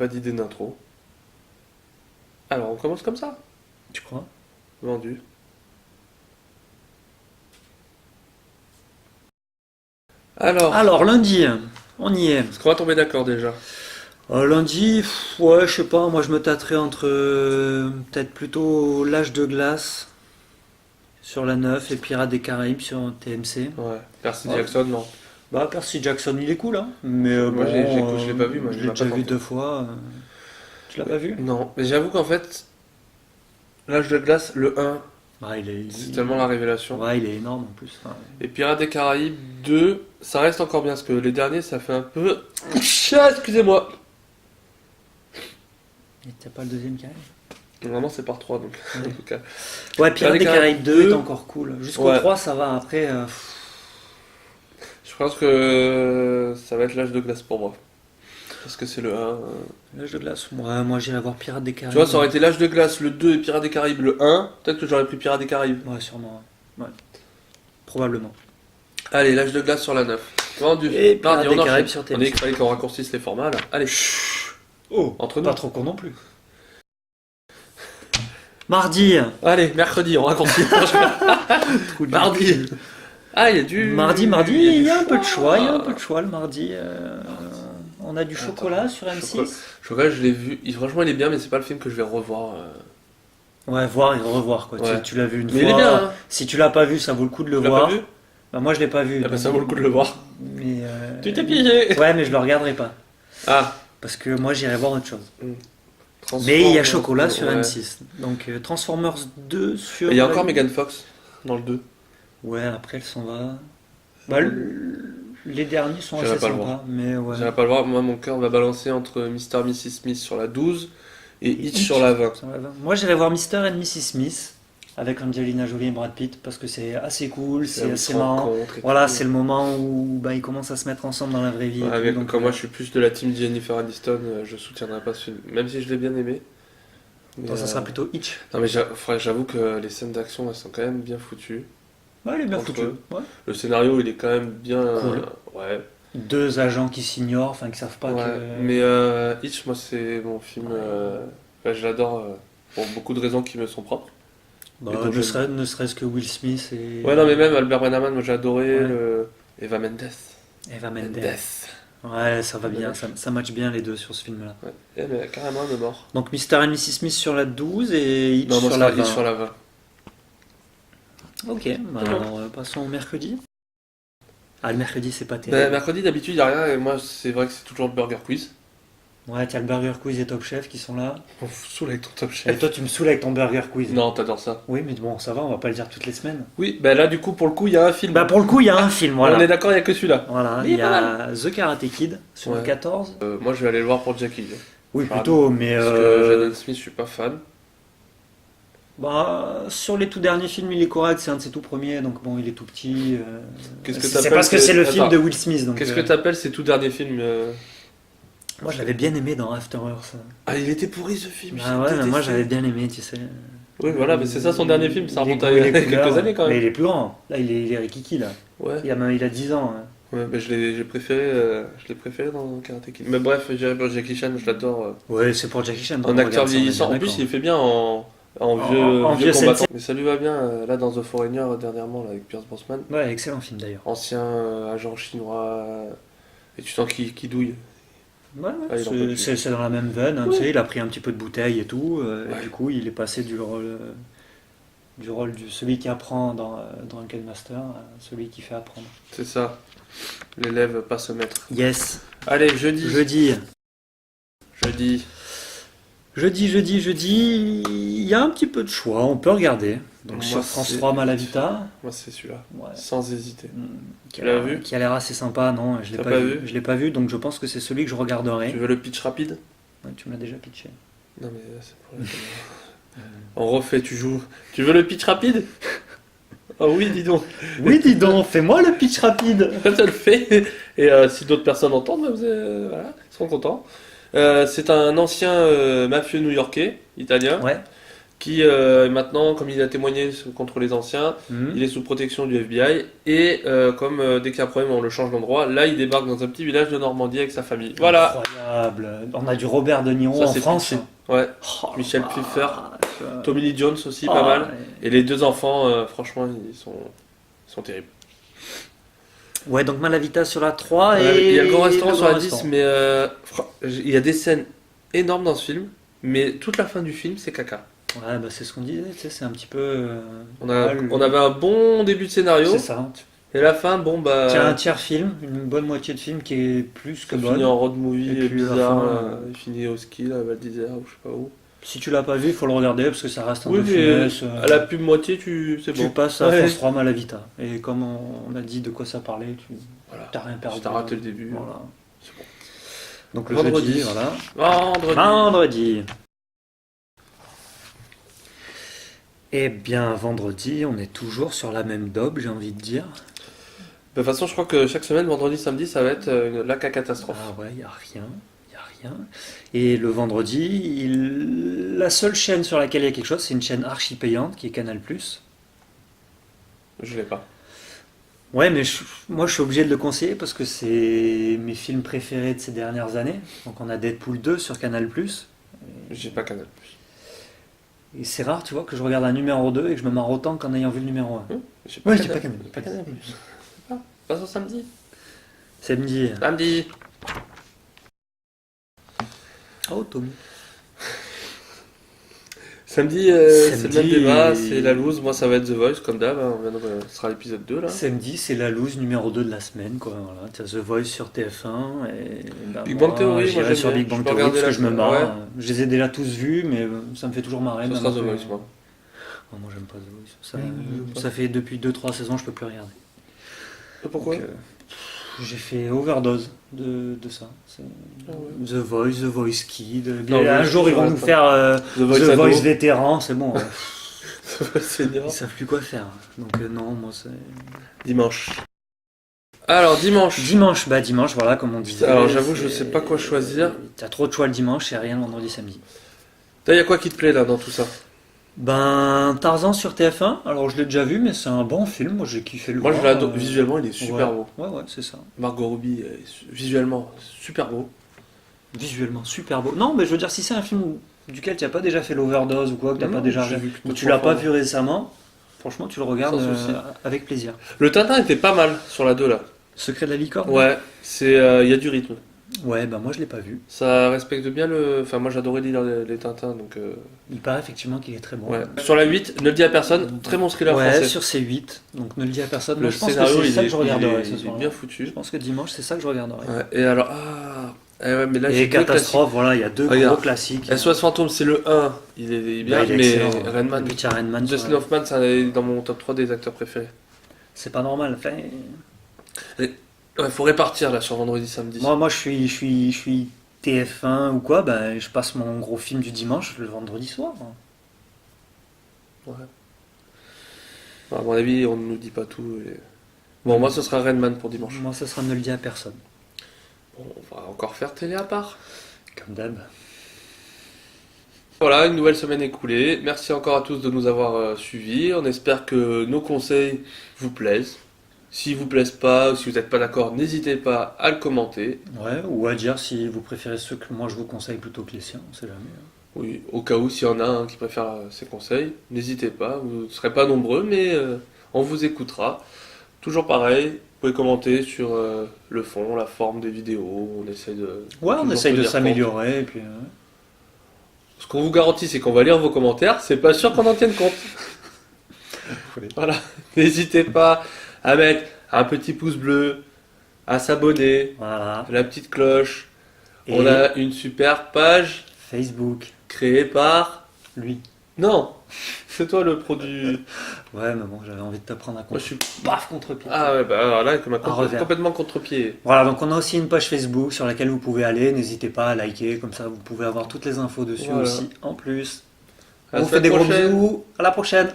pas d'idée d'intro. Alors, on commence comme ça. Tu crois? Vendu. Alors, Alors, lundi, on y est. est-ce qu'on va tomber d'accord déjà? Lundi, ouais, je sais pas, moi je me tâterais entre peut-être plutôt l'âge de glace sur la 9 et Pirates des Caraïbes sur TMC. Ouais. Percy Ouais. Jackson, non. Bah, Percy Jackson, il est cool, hein. Mais Moi, je l'ai pas vu, moi, je il l'ai m'a déjà pas vu tenté. 2 fois. Tu l'as pas vu? Non, mais j'avoue qu'en fait, l'âge de glace, le 1, Bah, c'est tellement la révélation. ouais, il est énorme en plus. Ouais. Et Pirates des Caraïbes 2, ça reste encore bien, parce que les derniers, ça fait un peu... Ah, excusez-moi. Et t'as pas le deuxième qui arrive? Normalement, c'est par 3, donc. Ouais. En tout cas. Ouais, Pirates des Caraïbes 2 est 2, encore cool. Jusqu'au ouais. 3, ça va. Après, Je pense que ça va être l'âge de glace pour moi. Parce que c'est le 1. l'âge de glace, moi j'irais voir Pirates des Tu Caraïbes. vois, ça aurait été l'âge de glace, le 2 et Pirates des Caraïbes, le 1. Peut-être que j'aurais pris Pirates des Caraïbes. Ouais, sûrement. Ouais. Probablement. Allez, l'âge de glace sur la 9. Vendu. Et Pirates Mardi, des on enchaîne. Caraïbes sur On TMC. dit qu'il fallait qu'on raccourcisse les formats là. Allez, Oh, entre nous. pas trop con non plus. Mardi. Allez, mercredi, on raccourcit. Trou de Mardi. cul. Ah, il y a du. Mardi, il y a un peu de choix. Il y a un peu de choix. choix le mardi. On a du chocolat sur M6. Chocolat, je l'ai vu. Franchement, il est bien, mais c'est pas le film que je vais revoir. Ouais, voir et revoir quoi. Ouais. Tu l'as vu une Mais fois. il est bien, hein. Si tu l'as pas vu, ça vaut le coup de le Tu l'as voir. pas vu? Bah, moi je l'ai pas vu. Ah bah, donc- ça vaut le coup de le voir. Mais, Tu t'es piégé. Ouais, mais je le regarderai pas. Ah. Parce que moi j'irai voir autre chose. Transformers, Mais il y a chocolat sur ouais. M6. Donc Transformers 2 sur. Et il y a encore Megan Fox dans le 2. Ouais, après elle s'en va. Bah, les derniers sont J'irai assez pas le sympas. voir. Mais ouais. J'irai pas le voir. Moi, mon cœur va balancer entre Mr. et Mrs. Smith sur la 12 et Hitch Hitch sur la 20. sur la 20. Moi j'irai voir Mr. and Mrs. Smith avec Angelina Jolie et Brad Pitt parce que c'est assez cool, c'est Là où ils assez se marrant. rencontrent et Voilà, tout. c'est le moment où bah, ils commencent à se mettre ensemble dans la vraie vie. et Ouais, tout, mais donc, comme moi je suis plus de la team Jennifer Aniston, je soutiendrai pas ce film. Même si je l'ai bien aimé. Mais, toi, ça sera plutôt Hitch. Non mais j'avoue que les scènes d'action elles sont quand même bien foutues. Ouais, il est bien Entre foutu. eux. Ouais. Le scénario il est quand même bien. Cool. Ouais. Deux agents qui s'ignorent, enfin qui savent pas Ouais. que. Mais Hitch, moi c'est mon film. Je l'adore pour beaucoup de raisons qui me sont propres. Bah, Et comme ne serait-ce que Will Smith et. Ouais, non mais même Albert Benhaman, moi j'ai adoré. Ouais. Eva Mendes. Eva Mendes. Ouais, ça va bien, ça match bien les deux sur ce film-là. Ouais. Eh, mais carrément elle est mort. Donc Mr. and Mrs. Smith sur la 12 et Hitch Non, moi sur ça la 20. Hitch sur la 20. Ok, bah, alors passons au mercredi. Ah, le mercredi, c'est pas Ben, terrible. mercredi d'habitude il n'y a rien et moi c'est vrai que c'est toujours le Burger Quiz. Ouais, t'as le Burger Quiz et Top Chef qui sont là. On fout saoule avec ton top Et chef. toi, tu me saoules avec ton Burger Quiz. Non, t'adores ça. Oui, mais bon, ça va, on va pas le dire toutes les semaines. Oui, ben là du coup pour le coup il y a un film. Bah, pour le coup, il y a un film, voilà. On est d'accord, il n'y a que celui-là. Voilà, Mais il y il est pas a The Karate Kid sur le Ouais. 14. Moi je vais aller le voir pour Jackie. Oui, Pardon. plutôt, mais Parce que Jaden Smith je suis pas fan. bah, sur les tout derniers films, il est correct, c'est un de ses tout premiers, donc bon, il est tout petit. Qu'est-ce que c'est t'appelles parce que c'est le film Attends. de Will Smith. Donc, Qu'est-ce que t'appelles ces tout derniers films moi, je l'avais bien aimé dans After Earth. Ah il était pourri ce film. Bah j'ai ouais, mais détesté. moi j'avais bien aimé, tu sais. Oui voilà, mais c'est ça son dernier film, ça Les remonte goûts à et les quelques couleurs. années quand Mais même. il est plus grand. Là, il est rikiki, là. Ouais. Il a 10 ans. Hein. Ouais, mais j'ai préféré, je l'ai préféré dans Karate Kid. Mais bref, Jackie Chan, je l'adore. Ouais, c'est pour Jackie Chan. Un on acteur regarde ça, on est vieillissant. bien En plus, d'accord. il fait bien en En vieux vieux combattant. sensei. Mais ça lui va bien, là, dans The Foreigner, dernièrement, là, avec Pierce Brosnan. Ouais, excellent film d'ailleurs. Ancien agent chinois. Et tu sens qu'il douille. Ouais, Ah, il en peut plus. c'est dans la même veine. Hein, tu sais, il a pris un petit peu de bouteille et tout. Ouais. Et du coup, il est passé du rôle de celui qui apprend dans Drunken Master à celui qui fait apprendre. C'est ça. L'élève pas se mettre. Yes. Allez, jeudi. Jeudi. Jeudi. Il y a un petit peu de choix. On peut regarder. Donc Moi, sur France c'est- 3 Malavita. Moi, c'est celui-là. Ouais. Sans hésiter. Qui Tu l'as a, vu qui a l'air assez sympa, non, je l'ai T'as pas, pas vu. vu Je l'ai pas vu, donc je pense que c'est celui que je regarderai. Tu veux le pitch rapide? Ouais, tu me l'as déjà pitché. Non, mais c'est pour la On refait, tu joues. Tu veux le pitch rapide? Oh oui, dis donc. Oui, dis donc, fais-moi le pitch rapide. Ça le fait. Et si d'autres personnes entendent, voilà, ils seront contents. C'est un ancien mafieux new-yorkais, italien, Ouais, qui maintenant, comme il a témoigné contre les anciens, il est sous protection du FBI et dès qu'il y a un problème, on le change d'endroit. Là, il débarque dans un petit village de Normandie avec sa famille. Voilà. Incroyable. On a du Robert De Niro Ça, en c'est France. pitché. Ouais. Oh, Michel Pfeiffer, vache. Tommy Lee Jones aussi, Oh, pas mal. ouais. Et les deux enfants, franchement, ils sont terribles. Ouais, donc Malavita sur la 3 Ouais, et il y a le grand restaurant le sur la grand 10, restaurant. mais il y a des scènes énormes dans ce film, mais toute la fin du film, c'est caca. Ouais, bah c'est ce qu'on disait, tu sais, c'est un petit peu. On avait un bon début de scénario, C'est ça. et la fin, bon bah. Tu as un tiers film, une bonne moitié de film qui est plus que Ça bonne. finit en road movie Et puis, à la bizarre, fin, là. Il finit au ski, là, à Val d'Isère, ou je sais pas où. Si tu l'as pas vu, il faut le regarder parce que ça reste un Oui, peu mais funeste. à la pub moitié, c'est Tu bon. passes à Ouais. France 3 Malavita. Et comme on a dit de quoi ça parlait, tu Voilà. t'as rien perdu. Si t'as raté le début, Voilà. c'est bon. Donc le Vendredi. jeudi, voilà. Vendredi. Vendredi. Eh bien, vendredi, on est toujours sur la même daube, j'ai envie de dire. De toute façon, je crois que chaque semaine, vendredi, samedi, ça va être la catastrophe. Ah ouais, il n'y a rien. Y a rien. Et le vendredi, la seule chaîne sur laquelle il y a quelque chose, c'est une chaîne archi payante qui est Canal+. Je l'ai pas. Ouais, mais moi je suis obligé de le conseiller parce que c'est mes films préférés de ces dernières années. Donc on a Deadpool 2 sur Canal+. J'ai pas Canal+. Et c'est rare, tu vois, que je regarde un numéro 2 et que je me marre autant qu'en ayant vu le numéro 1. J'ai Ouais, Canal+. j'ai pas Canal+. Pas Canal+. Pas sur samedi. Samedi. Samedi. Oh, Tommy. Samedi, c'est le Samedi. même débat, c'est la loose. Moi, ça va être The Voice, comme d'hab. Hein. Ce sera l'épisode 2, là. Samedi, c'est la loose numéro 2 de la semaine, quoi. Voilà. T'as The Voice sur TF1 et ben Big moi, Bang Theory, moi, j'irai j'aime sur bien. Big Bang Je peux Theory parce regarder que je me la- marre. ouais. Je les ai déjà tous vus, mais ça me fait toujours marrer. Ce même sera The que- Voice, moi. Oh, moi, j'aime pas The Voice. J'aime pas. Ça fait depuis 2-3 saisons, je peux plus regarder. Pourquoi Donc, j'ai fait overdose de ça. C'est Ah ouais. The Voice Kid. Non, un oui, jour, je ils vont regarde nous pas. faire The Voice The ado. Voice vétéran, c'est bon. The Voice senior. Ils savent plus quoi faire. Donc, non, moi, c'est. Dimanche. Alors, dimanche. Dimanche, voilà, comme on disait. Alors, j'avoue, je c'est- sais pas quoi choisir. T'as trop de choix le dimanche et rien le vendredi, samedi. Il y a quoi qui te plaît, là, dans tout ça? Ben, Tarzan sur TF1, alors je l'ai déjà vu, mais c'est un bon film, moi j'ai kiffé le Moi, je voir. l'adore. Visuellement, il est super ouais. beau. Ouais, c'est ça. Margot Robbie, visuellement, super beau. Visuellement, super beau. Non, mais je veux dire, si c'est un film duquel tu n'as pas déjà fait l'overdose ou quoi, que tu n'as Non, pas déjà j'ai vu, vu que ou tu trois l'as pas fois. vu récemment, franchement, tu le regardes Sans souci. avec plaisir. Le Tintin était pas mal sur la 2, là. Secret de la licorne. Ouais, il y a du rythme. Ouais, bah moi je l'ai pas vu. Ça respecte bien le. Enfin, moi j'adorais lire les Tintins, donc. Il paraît effectivement qu'il est très bon. Ouais. Sur la 8, ne le dis à personne, très bon thriller Ouais, français. sur C8, donc ne le dis à personne. Le Moi, je pense que scénario, c'est il ça est, que je regarderai il ce est soir. bien Je foutu. pense que dimanche, c'est ça que je regarderai. Ouais, et alors, ouais, mais là, j'ai Et deux Catastrophe, voilà, il y a deux Regarde. gros classiques. classiques. SOS Fantôme, c'est le 1, il est bien, Bah, il est mais excellent. Redman, Et puis, tu as Redman sur Dustin la- Hoffman, c'est dans mon top 3 des acteurs préférés. C'est pas normal. Enfin, Ouais, faut répartir là sur vendredi, samedi. moi, je suis TF1 ou quoi, ben, je passe mon gros film du dimanche le vendredi soir. Ouais. À mon avis, on ne nous dit pas tout. Bon, moi, ce sera Redman pour dimanche. Moi, ça sera ne le dire à personne. Bon, on va encore faire télé à part. Comme d'hab. Voilà, une nouvelle semaine écoulée. Merci encore à tous de nous avoir suivis. On espère que nos conseils vous plaisent. S'ils vous plaisent pas, ou si vous n'êtes pas d'accord, n'hésitez pas à le commenter. Ouais, ou à dire si vous préférez ceux que moi je vous conseille plutôt que les siens, on sait jamais. Oui, au cas où, s'il y en a un qui préfère ces conseils, n'hésitez pas. Vous ne serez pas nombreux, mais on vous écoutera. Toujours pareil, vous pouvez commenter sur le fond, la forme des vidéos. On essaye de. Ouais, on toujours essaye de tenir compte. s'améliorer. Et puis, Ce qu'on vous garantit, c'est qu'on va lire vos commentaires. C'est pas sûr qu'on en tienne compte. Voilà. N'hésitez pas à mettre un petit pouce bleu, à s'abonner, voilà. la petite cloche. Et On a une super page Facebook, créée par. lui. Non, c'est toi le produit. Ouais, mais bon, j'avais envie de t'apprendre à Moi contre. je suis. Paf, contre-pied. Ah ouais, bah alors là, comme revers. complètement contre-pied. Voilà, donc on a aussi une page Facebook sur laquelle vous pouvez aller. N'hésitez pas à liker, comme ça vous pouvez avoir toutes les infos dessus Voilà. aussi en plus. À la On vous fait des semaine gros prochaine. bisous. À la prochaine.